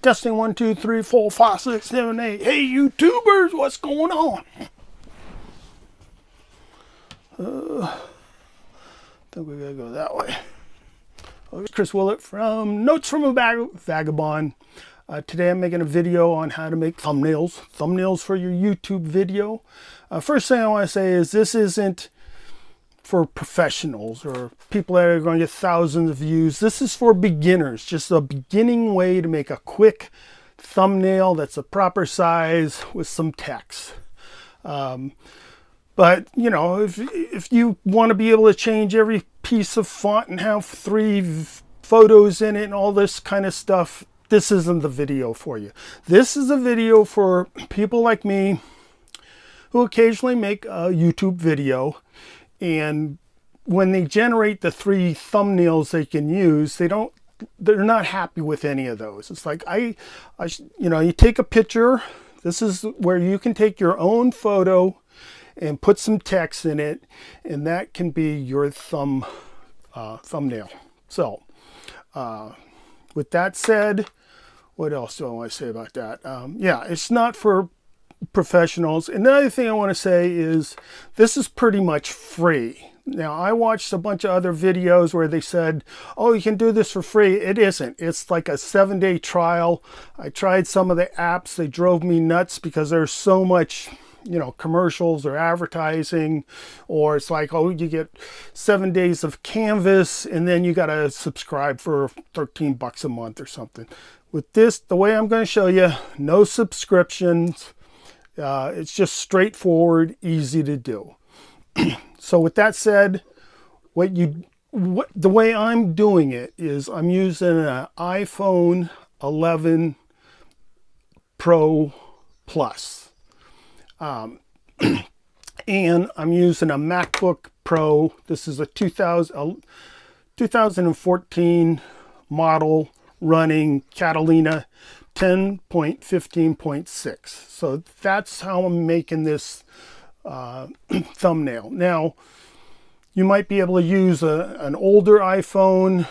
Testing 1, 2, 3, 4, 5, 6, 7, 8. Hey, YouTubers, what's going on? I think we gotta go that way. Chris Willett from Notes from a Vagabond. Today I'm making a video on how to make thumbnails for your YouTube video. First thing I want to say is this isn't for professionals or people that are going to get thousands of views. This is for beginners, just a beginning way to make a quick thumbnail that's a proper size with some text. But you know, if you want to be able to change every piece of font and have 3 photos in it and all this kind of stuff, this isn't the video for you. This is a video for people like me who occasionally make a YouTube video, and when they generate the 3 thumbnails they can use, they're not happy with any of those. It's like you take a picture. This is where you can take your own photo and put some text in it, and that can be your thumbnail. So with that said, what else do I want to say about that? Yeah, it's not for professionals. Another thing I want to say is this is pretty much free. Now, I watched a bunch of other videos where they said, oh, you can do this for free. It isn't. It's like a 7-day trial. I tried some of the apps. They drove me nuts because there's so much, commercials or advertising, or it's like, oh, you get 7 days of canvas and then you got to subscribe for $13 a month or something. With this, the way I'm going to show you, no subscriptions. It's just straightforward, easy to do. So with that said, the way I'm doing it is I'm using an iPhone 11 Pro Plus. And I'm using a MacBook Pro. This is a 2014 model running Catalina 10.15.6. So that's how I'm making this thumbnail. Now, you might be able to use an older iPhone.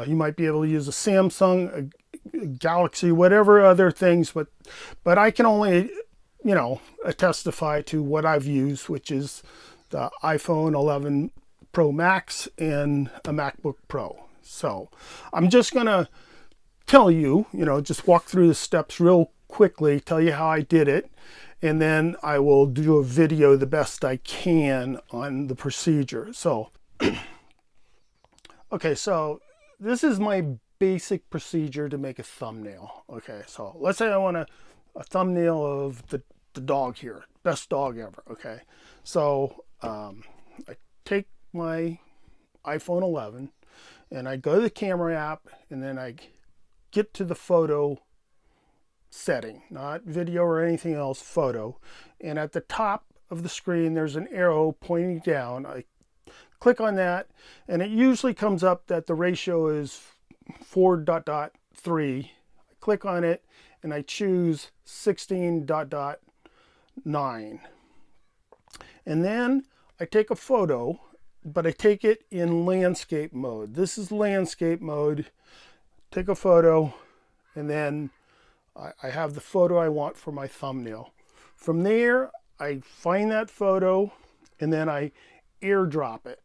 You might be able to use a Samsung, a Galaxy, whatever other things. But I can only, testify to what I've used, which is the iPhone 11 Pro Max and a MacBook Pro. So I'm just going to tell you, just walk through the steps real quickly, tell you how I did it, and then I will do a video the best I can on the procedure. So, okay, so this is my basic procedure to make a thumbnail. Okay, so let's say I want a thumbnail of the dog here, best dog ever. Okay, so I take my iPhone 11 and I go to the camera app, and then I get to the photo setting, not video or anything else, photo. And at the top of the screen, there's an arrow pointing down. I click on that, and it usually comes up that the ratio is 4.3. I click on it, and I choose 16.9. And then I take a photo, but I take it in landscape mode. This is landscape mode. Take a photo, and then I have the photo I want for my thumbnail. From there, I find that photo, and then I airdrop it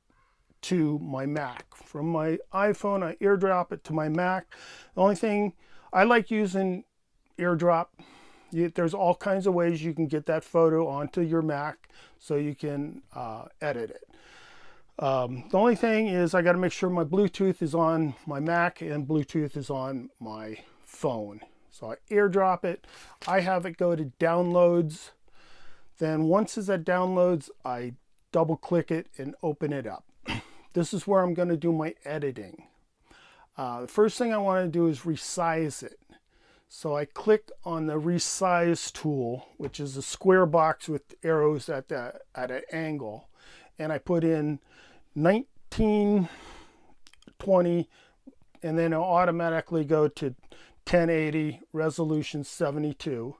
to my Mac. From my iPhone, I airdrop it to my Mac. The only thing I like using airdrop, there's all kinds of ways you can get that photo onto your Mac so you can edit it. The only thing is I got to make sure my Bluetooth is on my Mac and Bluetooth is on my phone. So I airdrop it. I have it go to downloads. Then once it's at downloads, I double click it and open it up. This is where I'm going to do my editing. The first thing I want to do is resize it. So I click on the resize tool, which is a square box with arrows at an angle, and I put in 1920, and then it'll automatically go to 1080 resolution 72.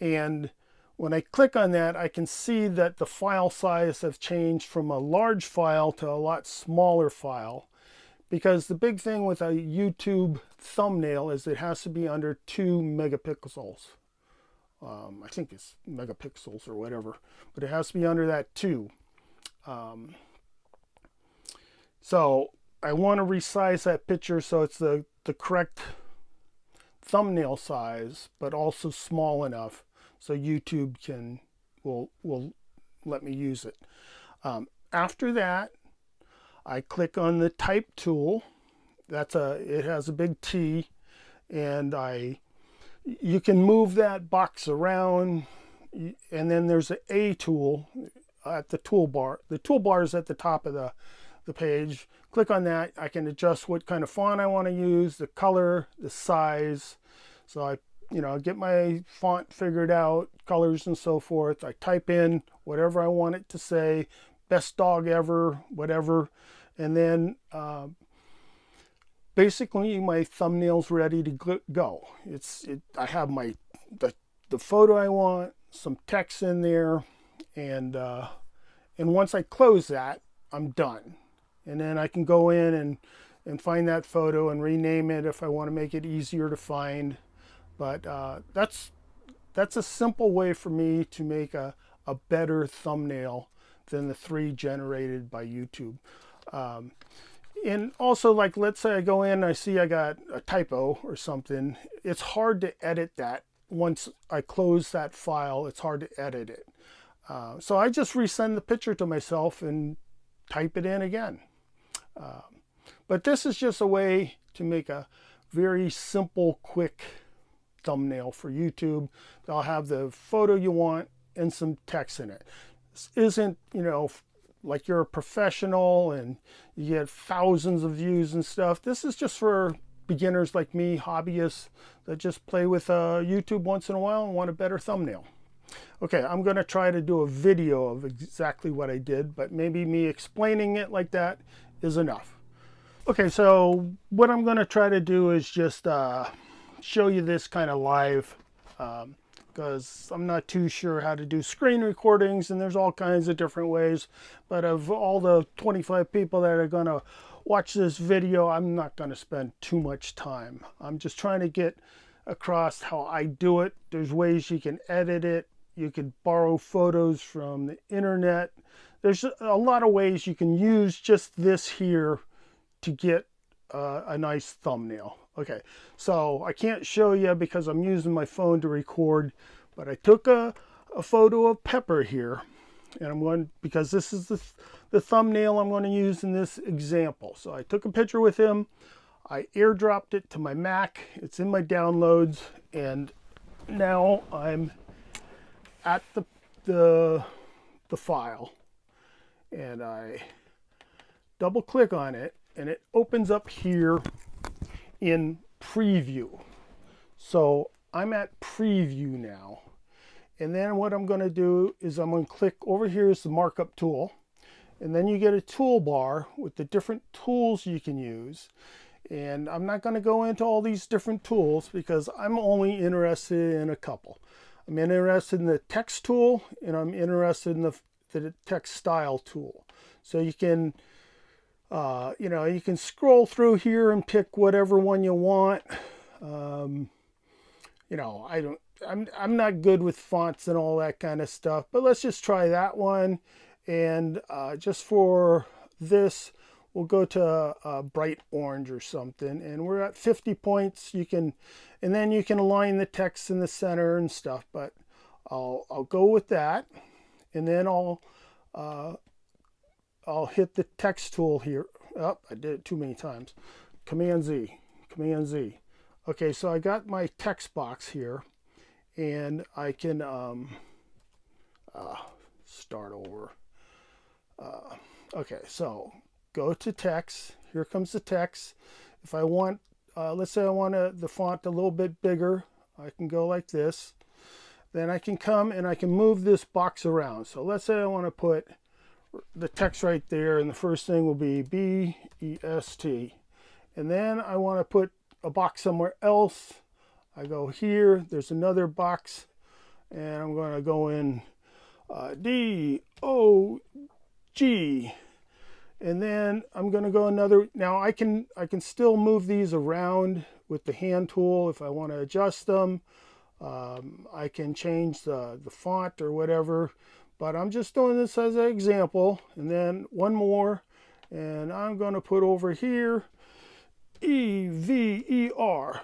And when I click on that, I can see that the file size have changed from a large file to a lot smaller file because the big thing with a YouTube thumbnail is it has to be under 2 megapixels. I think it's megapixels or whatever, but it has to be under that 2. So I want to resize that picture so it's the correct thumbnail size, but also small enough so YouTube will let me use it. After that, I click on the type tool. It has a big T, and you can move that box around, and then there's an A tool at the toolbar. The toolbar is at the top of the page. Click on that. I can adjust what kind of font I want to use, the color, the size. So I get my font figured out, colors and so forth. I type in whatever I want it to say, best dog ever, whatever, and then basically my thumbnail's ready to go. I have the photo I want, some text in there, and once I close that, I'm done. And then I can go in and find that photo and rename it if I want to make it easier to find. But that's a simple way for me to make a better thumbnail than the 3 generated by YouTube. And also, like, let's say I go in and I see I got a typo or something. It's hard to edit that. Once I close that file, it's hard to edit it. So I just resend the picture to myself and type it in again. But this is just a way to make a very simple, quick thumbnail for YouTube. They'll have the photo you want and some text in it. This isn't, like you're a professional and you get thousands of views and stuff. This is just for beginners like me, hobbyists that just play with YouTube once in a while and want a better thumbnail. Okay, I'm going to try to do a video of exactly what I did, but maybe me explaining it like that is enough. Okay, so what I'm going to try to do is just show you this kind of live, because I'm not too sure how to do screen recordings, and there's all kinds of different ways. But of all the 25 people that are going to watch this video, I'm not going to spend too much time. I'm just trying to get across how I do it. There's ways you can edit it. You could borrow photos from the internet. There's a lot of ways you can use just this here to get a nice thumbnail. Okay, so I can't show you because I'm using my phone to record, but I took a photo of Pepper here, and because this is the thumbnail I'm going to use in this example. So I took a picture with him, I airdropped it to my Mac, it's in my downloads, and now I'm at the file, and I double click on it, and it opens up here in preview. So I'm at preview now, and then what I'm going to do is I'm going to click over here is the markup tool, and then you get a toolbar with the different tools you can use. And I'm not going to go into all these different tools because I'm only interested in a couple. I'm interested in the text tool, and I'm interested in the text style tool. So you can you can scroll through here and pick whatever one you want. I'm not good with fonts and all that kind of stuff, but let's just try that one. And just for this, we'll go to bright orange or something, and we're at 50 points. And then you can align the text in the center and stuff, but I'll go with that. And then I'll hit the text tool here. Oh, I did it too many times. Command Z. Okay, so I got my text box here, and I can start over. Okay, so go to text. Here comes the text. If I want, let's say I want the font a little bit bigger, I can go like this. Then I can come and I can move this box around. So let's say I want to put the text right there, and the first thing will be BEST. And then I want to put a box somewhere else. I go here, there's another box, and I'm going to go in DOG. And then I'm going to go another. Now I can still move these around with the hand tool if I want to adjust them. I can change the font or whatever, but I'm just doing this as an example. And then one more, and I'm going to put over here EVER.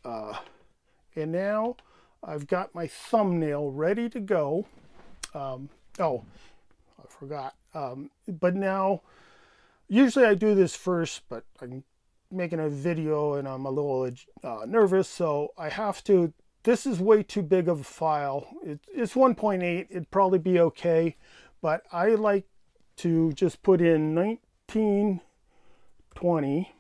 And now I've got my thumbnail ready to go. Oh, I forgot. But now, usually I do this first, but I'm making a video and I'm a little nervous, so I have to. This is way too big of a file. It's 1.8. It'd probably be okay, but I like to just put in 1920,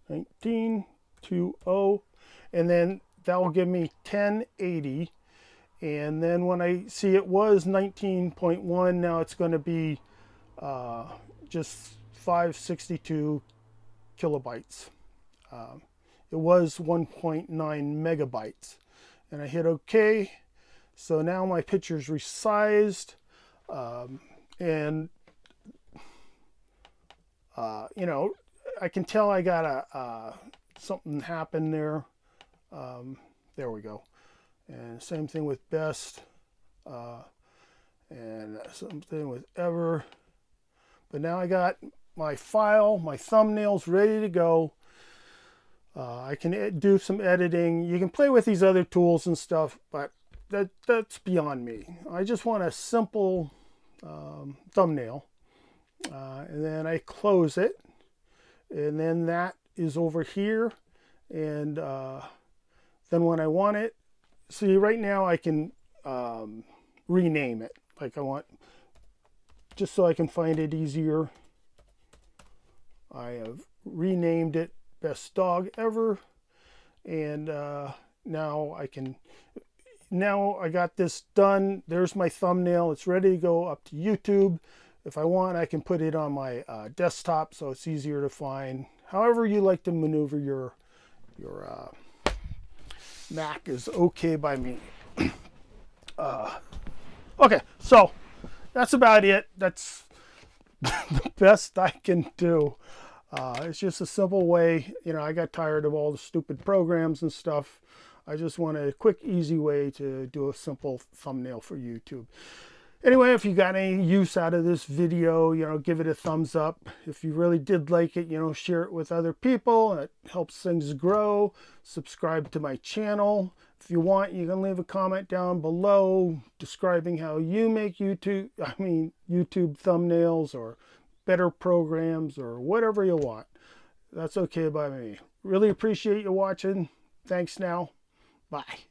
1920, and then that will give me 1080. And then when I see it was 19.1, now it's going to be just 562 kilobytes. It was 1.9 megabytes. And I hit OK. So now my picture's resized. And, you know, I can tell I got something happened there. There we go. And same thing with best, and something with ever. But now I got my file, my thumbnails ready to go. I can do some editing. You can play with these other tools and stuff, but that's beyond me. I just want a simple thumbnail. And then I close it. And then that is over here. And then when I want it, see, right now I can rename it. Like I want, just so I can find it easier. I have renamed it Best Dog Ever. And now I got this done. There's my thumbnail. It's ready to go up to YouTube. If I want, I can put it on my desktop so it's easier to find. However you like to maneuver your Mac is okay by me. Okay, so that's about it. That's the best I can do. It's just a simple way. You know, I got tired of all the stupid programs and stuff. I just want a quick, easy way to do a simple thumbnail for YouTube. Anyway, if you got any use out of this video, you know, give it a thumbs up. If you really did like it, you know, share it with other people. It helps things grow. Subscribe to my channel. If you want, you can leave a comment down below describing how you make YouTube thumbnails or better programs or whatever you want. That's okay by me. Really appreciate you watching. Thanks now. Bye.